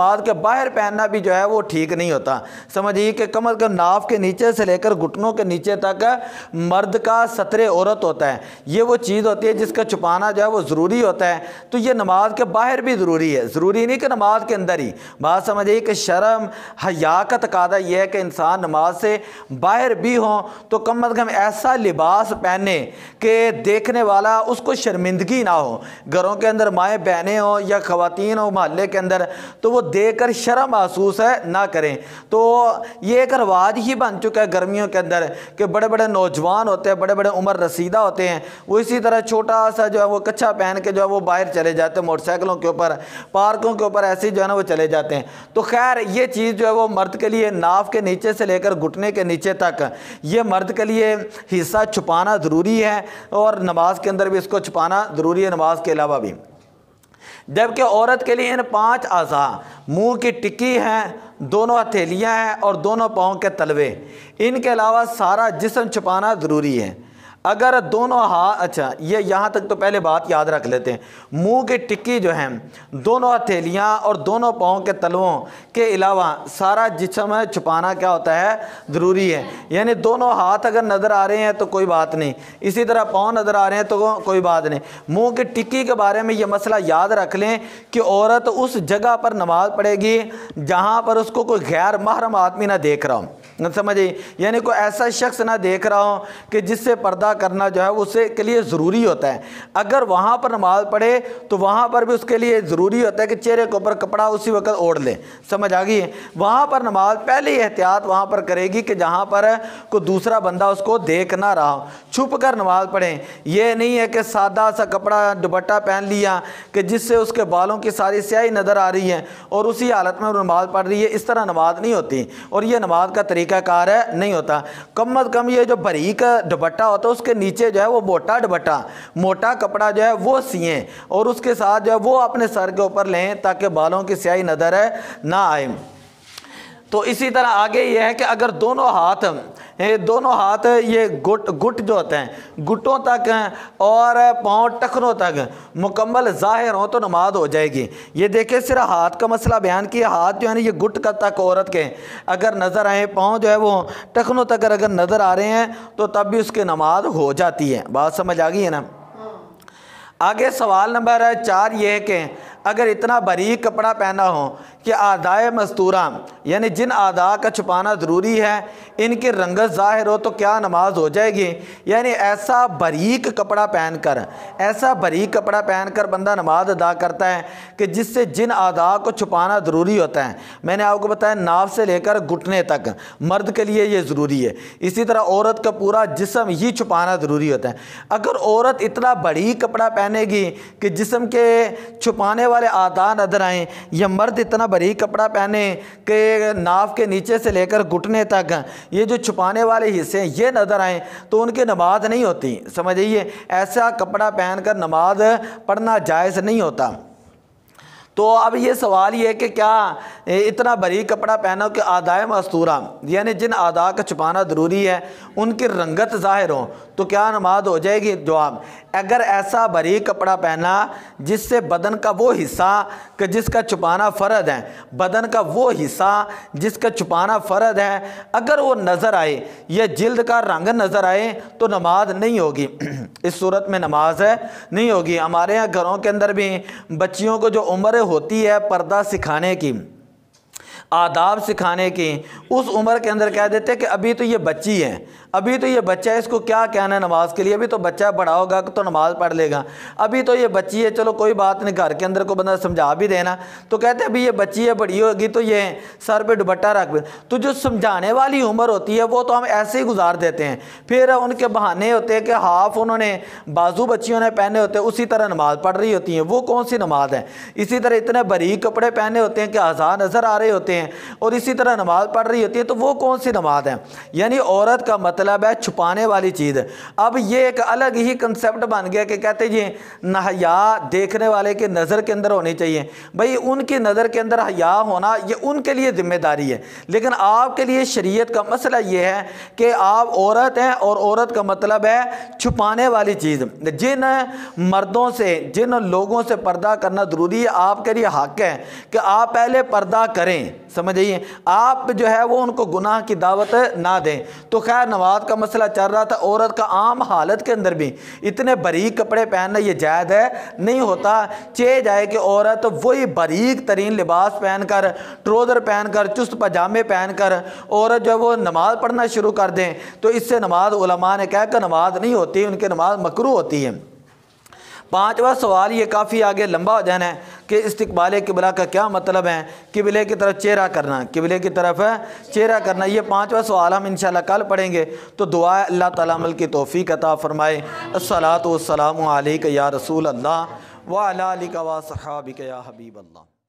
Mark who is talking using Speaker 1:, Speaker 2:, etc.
Speaker 1: نماز کے باہر پہننا بھی جو ہے وہ ٹھیک نہیں ہوتا. سمجھیے کہ کم از کم ناف کے نیچے سے لے کر گھٹنوں کے نیچے تک مرد کا ستر عورت ہوتا ہے. یہ وہ چیز ہوتی ہے جس کا چھپانا جو ہے وہ ضروری ہوتا ہے. تو یہ نماز کے باہر بھی ضروری ہے, ضروری نہیں کہ نماز کے اندر ہی. بات سمجھیے کہ شرم حیا کا تقاضا یہ ہے کہ انسان نماز سے باہر بھی ہوں تو کم از کم ایسا لباس پہنے کہ دیکھنے والا اس کو شرمندگی نہ ہو. گھروں کے اندر مائیں بہنیں ہوں یا خواتین ہوں محلے کے اندر تو وہ دیکھ کر شرم محسوس ہے نہ کریں. تو یہ ایک رواج ہی بن چکا ہے گرمیوں کے اندر کہ بڑے بڑے نوجوان ہوتے ہیں, بڑے بڑے عمر رسیدہ ہوتے ہیں, وہ اسی طرح چھوٹا سا جو ہے وہ کچھا پہن کے جو ہے وہ باہر چلے جاتے ہیں, موٹر سائیکلوں کے اوپر, پارکوں کے اوپر ایسے جو ہے نا وہ چلے جاتے ہیں. تو خیر یہ چیز جو ہے وہ مرد کے لیے ناف کے نیچے سے لے کر گھٹنے کے نیچے تک یہ مرد کے لیے حصہ چھپانا ضروری ہے, اور نماز کے اندر بھی اس کو چھپانا ضروری ہے, نماز کے علاوہ بھی. جبکہ عورت کے لیے ان 5 اعضاء, منہ کی ٹکی ہیں, دونوں ہتھیلیاں ہیں اور دونوں پاؤں کے تلوے, ان کے علاوہ سارا جسم چھپانا ضروری ہے. اگر دونوں ہاتھ, اچھا یہ یہاں تک تو پہلے بات یاد رکھ لیتے ہیں, منہ کی ٹکی جو ہیں, دونوں ہتھیلیاں اور دونوں پاؤں کے تلووں کے علاوہ سارا جسم چھپانا کیا ہوتا ہے, ضروری ہے. یعنی دونوں ہاتھ اگر نظر آ رہے ہیں تو کوئی بات نہیں, اسی طرح پاؤں نظر آ رہے ہیں تو کوئی بات نہیں. منہ کی ٹکی کے بارے میں یہ مسئلہ یاد رکھ لیں کہ عورت اس جگہ پر نماز پڑھے گی جہاں پر اس کو کوئی غیر محرم آدمی نہ دیکھ رہا ہو. سمجھے, یعنی کوئی ایسا شخص نہ دیکھ رہا ہو کہ جس سے پردہ کرنا جو ہے اسے کے لیے ضروری ہوتا ہے. اگر وہاں پر نماز پڑھے تو وہاں پر بھی اس کے لیے ضروری ہوتا ہے کہ چہرے کے اوپر کپڑا اسی وقت اوڑھ لے. سمجھ آ گئی ہے. وہاں پر نماز پہلے احتیاط وہاں پر کرے گی کہ جہاں پر کوئی دوسرا بندہ اس کو دیکھ نہ رہا ہو, چھپ کر نماز پڑھیں. یہ نہیں ہے کہ سادہ سا کپڑا دوپٹہ پہن لیا کہ جس سے اس کے بالوں کی ساری سیاہی نظر آ رہی ہے اور اسی حالت میں نماز پڑھ رہی ہے. اس طرح نماز نہیں ہوتی اور یہ نماز کا طریقہ کار ہے, نہیں ہوتا. کم از کم یہ جو باریک دوپٹہ ہوتا ہے اس کے نیچے جو ہے وہ موٹا دوپٹہ, موٹا کپڑا جو ہے وہ سیئیں اور اس کے ساتھ جو ہے وہ اپنے سر کے اوپر لیں تاکہ بالوں کی سیاہی نظر نہ آئے. تو اسی طرح آگے یہ ہے کہ اگر دونوں ہاتھ یہ گٹ جو ہوتے ہیں گٹوں تک اور پاؤں ٹخنوں تک مکمل ظاہر ہوں تو نماز ہو جائے گی. یہ دیکھیں صرف ہاتھ کا مسئلہ بیان کیا, ہاتھ جو ہے نا یہ گٹ کا تک عورت کے اگر نظر آئے, پاؤں جو ہے وہ ٹخنوں تک اگر نظر آ رہے ہیں تو تب بھی اس کی نماز ہو جاتی ہے. بات سمجھ آ گئی ہے نا. آگے سوال نمبر 4 یہ ہے کہ اگر اتنا باریک کپڑا پہنا ہو کہ اعضائے مستورہ یعنی جن اعضاء کا چھپانا ضروری ہے ان کی رنگت ظاہر ہو تو کیا نماز ہو جائے گی؟ یعنی ایسا باریک کپڑا پہن کر بندہ نماز ادا کرتا ہے کہ جس سے جن اعضاء کو چھپانا ضروری ہوتا ہے. میں نے آپ کو بتایا ناف سے لے کر گھٹنے تک مرد کے لیے یہ ضروری ہے. اسی طرح عورت کا پورا جسم ہی چھپانا ضروری ہوتا ہے. اگر عورت اتنا باریک کپڑا پہنے گی کہ جسم کے چھپانے والے اعضاء نظر آئیں, یا مرد اتنا باریک کپڑا پہنے کہ ناف کے نیچے سے لے کر گھٹنے تک یہ جو چھپانے والے حصے ہیں یہ نظر آئیں تو ان کی نماز نہیں ہوتی. سمجھئے, ایسا کپڑا پہن کر نماز پڑھنا جائز نہیں ہوتا. تو اب یہ سوال یہ ہے کہ کیا اتنا باریک کپڑا پہنو کہ اعضائے مستورہ یعنی جن اعضاء کا چھپانا ضروری ہے ان کی رنگت ظاہر ہو تو کیا نماز ہو جائے گی؟ جواب, اگر ایسا باریک کپڑا پہنا جس سے بدن کا وہ حصہ کہ جس کا چھپانا فرض ہے, بدن کا وہ حصہ جس کا چھپانا فرض ہے اگر وہ نظر آئے یا جلد کا رنگ نظر آئے تو نماز نہیں ہوگی. اس صورت میں نماز نہیں ہوگی. ہمارے یہاں گھروں کے اندر بھی بچیوں کو جو عمر ہوتی ہے پردہ سکھانے کی, آداب سکھانے کی, اس عمر کے اندر کہہ دیتے کہ ابھی تو یہ بچی ہے, ابھی تو یہ بچہ ہے, اس کو کیا کہنا ہے نماز کے لیے, ابھی تو بچہ بڑا ہوگا تو نماز پڑھ لے گا, ابھی تو یہ بچی ہے, چلو کوئی بات نہیں, گھر کے اندر کو بندہ سمجھا بھی دینا. تو کہتے ہیں ابھی یہ بچی ہے, بڑی ہوگی تو یہ سر پہ دوپٹہ رکھ. تو جو سمجھانے والی عمر ہوتی ہے وہ تو ہم ایسے ہی گزار دیتے ہیں. پھر ان کے بہانے ہوتے ہیں کہ ہاف انہوں نے بازو بچیوں نے پہنے ہوتے ہیں, اسی طرح نماز پڑھ رہی ہوتی ہیں. وہ کون سی نماز ہے؟ اسی طرح اتنے باریک کپڑے پہنے ہوتے ہیں کہ اعضاء نظر آ رہے ہوتے ہیں ہیں اور اسی طرح نماز پڑھ رہی ہوتی ہے تو وہ کون سی نماز ہے؟ یعنی عورت کا مطلب ہے چھپانے والی چیز۔ اب یہ ایک الگ ہی کنسیپٹ بن گیا کہ کہتے جی حیا دیکھنے والے کی نظر کے اندر ہونی چاہیے۔ بھئی ان کی نظر کے اندر حیا ہونا یہ ان کے لیے ذمہ داری ہے، لیکن آپ کے لیے شریعت کا مسئلہ یہ ہے کہ آپ عورت ہیں اور عورت کا مطلب ہے چھپانے والی چیز۔ جن مردوں سے جن لوگوں سے پردہ کرنا ضروری ہے آپ کے لیے حق ہے کہ آپ پہلے پردہ کریں، سمجھئے آپ جو ہے وہ ان کو گناہ کی دعوت نہ دیں۔ تو خیر نماز کا مسئلہ چل رہا تھا، عورت کا عام حالت کے اندر بھی اتنے باریک کپڑے پہننا یہ جائز ہے نہیں ہوتا، چاہے جائے کہ عورت وہی باریک ترین لباس پہن کر، ٹروزر پہن کر، چست پاجامے پہن کر عورت جو ہے وہ نماز پڑھنا شروع کر دیں تو اس سے نماز علماء نے کہا کہ نماز نہیں ہوتی، ان کی نماز مکروہ ہوتی ہے۔ پانچواں سوال یہ کافی آگے لمبا ہو جانا ہے کہ استقبال قبلہ کا کیا مطلب ہے، قبلے کی طرف چہرہ کرنا، قبلے کی طرف چہرہ کرنا، یہ پانچواں سوال ہم انشاءاللہ کل پڑھیں گے۔ تو دعا ہے اللہ تعالیٰ عمل کی توفیق عطا فرمائے۔ الصلاۃ والسلام علیک یا رسول اللہ وعلی آلک و صحابک یا حبیب اللہ۔